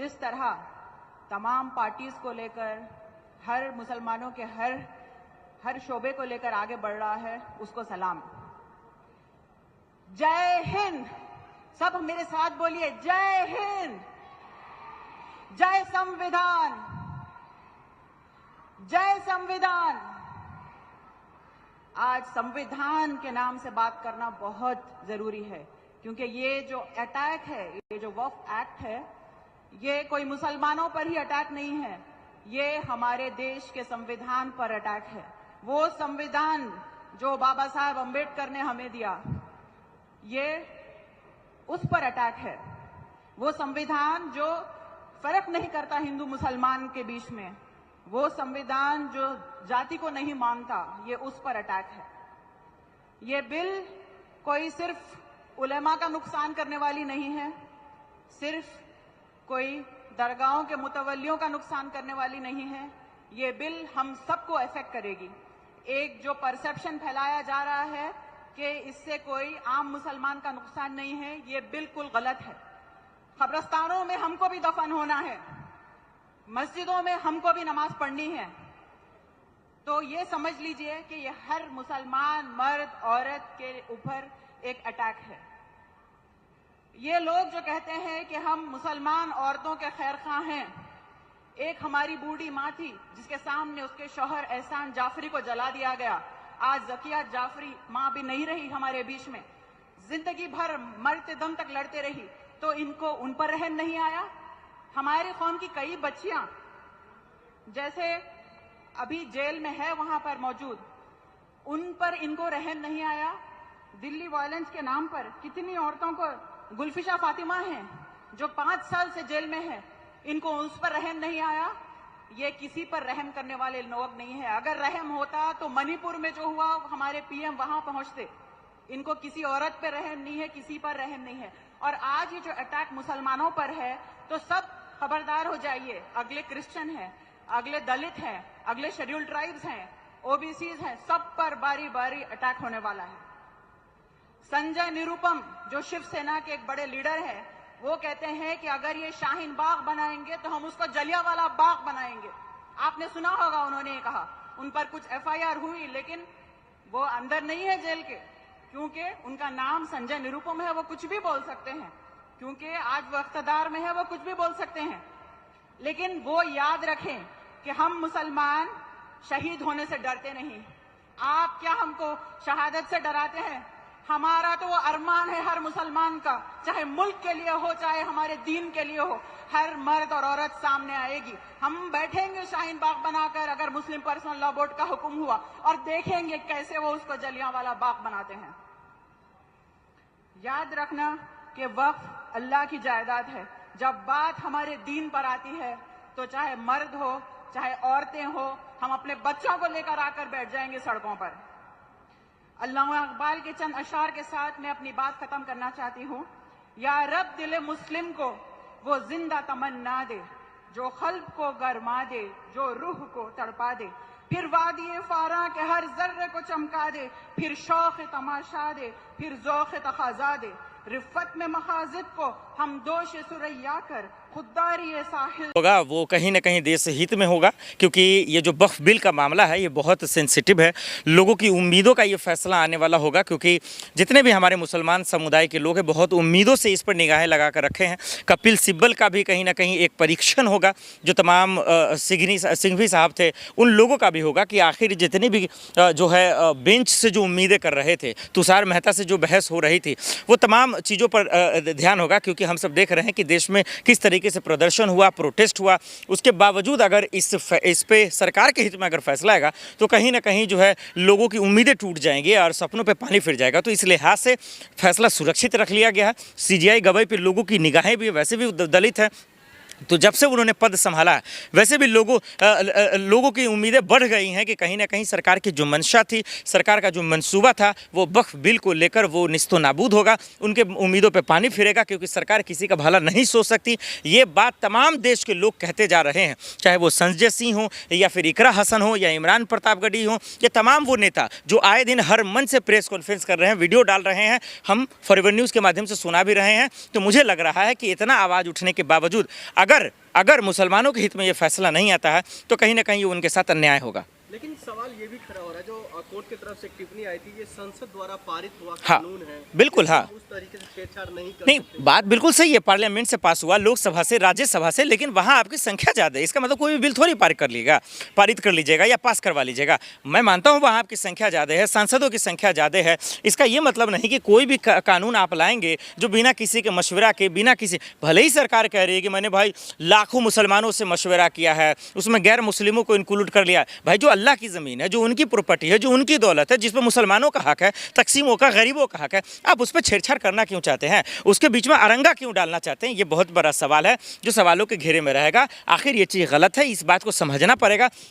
जिस तरह तमाम पार्टीज को लेकर हर मुसलमानों के हर शोबे को लेकर आगे बढ़ रहा है, उसको सलाम। जय हिंद। सब मेरे साथ बोलिए, जय हिंद, जय संविधान, जय संविधान। आज संविधान के नाम से बात करना बहुत जरूरी है, क्योंकि ये जो अटैक है, ये जो वक्फ एक्ट है, ये कोई मुसलमानों पर ही अटैक नहीं है, ये हमारे देश के संविधान पर अटैक है। वो संविधान जो बाबा साहब अंबेडकर ने हमें दिया, ये उस पर अटैक है। वो संविधान जो फर्क नहीं करता हिंदू मुसलमान के बीच में, वो संविधान जो जाति को नहीं मानता, ये उस पर अटैक है। ये बिल कोई सिर्फ उलेमा का नुकसान करने वाली नहीं है, सिर्फ कोई दरगाहों के मुतवल्लियों का नुकसान करने वाली नहीं है। ये बिल हम सबको अफेक्ट करेगी। एक जो परसेप्शन फैलाया जा रहा है कि इससे कोई आम मुसलमान का नुकसान नहीं है, ये बिल्कुल गलत है। कब्रिस्तानों में हमको भी दफन होना है, मस्जिदों में हमको भी नमाज पढ़नी है। तो ये समझ लीजिए कि ये हर मुसलमान मर्द औरत के ऊपर एक अटैक है। ये लोग जो कहते हैं कि हम मुसलमान औरतों के खैरख्वाह हैं, एक हमारी बूढ़ी माँ थी जिसके सामने उसके शौहर एहसान जाफरी को जला दिया गया। आज ज़किया जाफरी माँ भी नहीं रही हमारे बीच में, जिंदगी भर मरते दम तक लड़ते रही, तो इनको उन पर रहम नहीं आया। हमारे कौम की कई बच्चियां जैसे अभी जेल में है वहां पर मौजूद, उन पर इनको रहम नहीं आया। दिल्ली वायलेंस के नाम पर कितनी औरतों को, गुलफिशा फातिमा हैं जो 5 साल से जेल में है, इनको उस पर रहम नहीं आया। ये किसी पर रहम करने वाले लोग नहीं है। अगर रहम होता तो मणिपुर में जो हुआ, हमारे पीएम वहां पहुंचते। इनको किसी औरत पर रहम नहीं है, किसी पर रहम नहीं है। और आज ये जो अटैक मुसलमानों पर है, तो सब खबरदार हो जाइए। अगले क्रिश्चियन हैं, अगले दलित हैं, अगले शेड्यूल्ड ट्राइब्स हैं, ओबीसीज हैं, सब पर बारी बारी अटैक होने वाला है। संजय निरुपम जो शिवसेना के एक बड़े लीडर हैं, वो कहते हैं कि अगर ये शाहीन बाग बनाएंगे तो हम उसको जलियांवाला बाग बनाएंगे। आपने सुना होगा, उन्होंने कहा। उन पर कुछ एफआईआर हुई, लेकिन वो अंदर नहीं है जेल के, क्योंकि उनका नाम संजय निरुपम है। वो कुछ भी बोल सकते हैं, क्योंकि आज वो इख्तिदार में है, वो कुछ भी बोल सकते हैं। लेकिन वो याद रखें कि हम मुसलमान शहीद होने से डरते नहीं। आप क्या हमको शहादत से डराते हैं? हमारा तो वो अरमान है हर मुसलमान का, चाहे मुल्क के लिए हो, चाहे हमारे दीन के लिए हो, हर मर्द और औरत सामने आएगी। हम बैठेंगे शाहीन बाग बनाकर, अगर मुस्लिम पर्सनल लॉ बोर्ड का हुक्म हुआ, और देखेंगे कैसे वो उसको जलियांवाला बाग बनाते हैं। याद रखना कि वक्फ अल्लाह की जायदाद है। जब बात हमारे दीन पर आती है, तो चाहे मर्द हो, चाहे औरतें हो, हम अपने बच्चों को लेकर आकर बैठ जाएंगे सड़कों पर। अल्लामा इकबाल के चंद अशार के साथ मैं अपनी बात खत्म करना चाहती हूँ। या रब दिल मुस्लिम को वो जिंदा तमन्ना दे, जो खल्ब को गरमा दे, जो रूह को तड़पा दे, फिर वादी फारा के हर जर्रे को चमका दे, फिर शौक तमाशा दे, फिर ज़ौक़ तक़ाज़ा दे। रिफ़त में मखाज़िब को हम दोष सुरैया कर, खुददारी साहिल होगा वो कहीं ना कहीं देश हित में होगा, क्योंकि ये जो वक्फ बिल का मामला है ये बहुत सेंसिटिव है। लोगों की उम्मीदों का ये फैसला आने वाला होगा, क्योंकि जितने भी हमारे मुसलमान समुदाय के लोग हैं बहुत उम्मीदों से इस पर निगाहें लगा कर रखे हैं। कपिल सिब्बल का भी कहीं ना कहीं एक परीक्षण होगा, जो तमाम सिंघवी साहब थे उन लोगों का भी होगा कि आखिर जितने भी जो है बेंच से जो उम्मीदें कर रहे थे, तुषार मेहता से जो बहस हो रही थी, वो तमाम चीज़ों पर ध्यान होगा। क्योंकि हम सब देख रहे हैं कि देश में किस तरीके से प्रदर्शन हुआ, प्रोटेस्ट हुआ, उसके बावजूद अगर इस पे सरकार के हित में अगर फैसला आएगा तो कहीं ना कहीं जो है लोगों की उम्मीदें टूट जाएंगी और सपनों पे पानी फिर जाएगा। तो इस लिहाज से फैसला सुरक्षित रख लिया गया है। सीजीआई गवाई पे लोगों की निगाहें भी वैसे भी दलित हैं, तो जब से उन्होंने पद संभाला है वैसे भी लोगों की उम्मीदें बढ़ गई हैं कि कहीं ना कहीं सरकार की जो मंशा थी, सरकार का जो मंसूबा था, वो वक्फ बिल को लेकर वो निस्तो नाबूद होगा। उनके उम्मीदों पे पानी फिरेगा, क्योंकि सरकार किसी का भला नहीं सोच सकती। ये बात तमाम देश के लोग कहते जा रहे हैं, चाहे वो संजय सिंह हो या फिर इकरा हसन हो या इमरान प्रतापगढ़ी हो, ये तमाम वो नेता जो आए दिन हर मंच से प्रेस कॉन्फ्रेंस कर रहे हैं, वीडियो डाल रहे हैं, हम फॉरवर्ड न्यूज़ के माध्यम से सुना भी रहे हैं। तो मुझे लग रहा है कि इतना आवाज़ उठने के बावजूद अगर अगर मुसलमानों के हित में ये फैसला नहीं आता है तो कहीं ना कहीं ये उनके साथ अन्याय होगा। लेकिन सवाल ये भी खड़ा हो रहा है, जो कोर्ट की तरफ से एक टिप्पणी आई थी, ये संसद द्वारा पारित हुआ हाँ, कानून है, बिल्कुल, हाँ। उस तरीके से छेड़छाड़ नहीं कर नहीं, सकते। बात बिल्कुल सही है, पार्लियामेंट से पास हुआ, लोकसभा से, राज्यसभा से, लेकिन वहाँ आपकी संख्या ज़्यादा है। इसका मतलब कोई भी बिल थोड़ी पारित कर लीजिएगा या पास करवा लीजिएगा। मैं मानता हूँ वहाँ आपकी संख्या ज़्यादा है, सांसदों की संख्या ज़्यादा है। इसका ये मतलब नहीं कि कोई भी कानून आप लाएंगे जो बिना किसी के मशवरा के, बिना किसी, भले ही सरकार कह रही है कि मैंने भाई लाखों मुसलमानों से मशवरा किया है, उसमें गैर मुस्लिमों को इंक्लूड कर लिया। भाई जो अल्लाह की ज़मीन है, जो उनकी प्रॉपर्टी है, जो उनकी दौलत है, जिस पर मुसलमानों का हक है, तकसीमों का, गरीबों का हक है, आप उस पर छेड़छाड़ करना क्यों चाहते हैं? उसके बीच में अरंगा क्यों डालना चाहते हैं? ये बहुत बड़ा सवाल है जो सवालों के घेरे में रहेगा। आखिर ये चीज़ गलत है, इस बात को समझना पड़ेगा।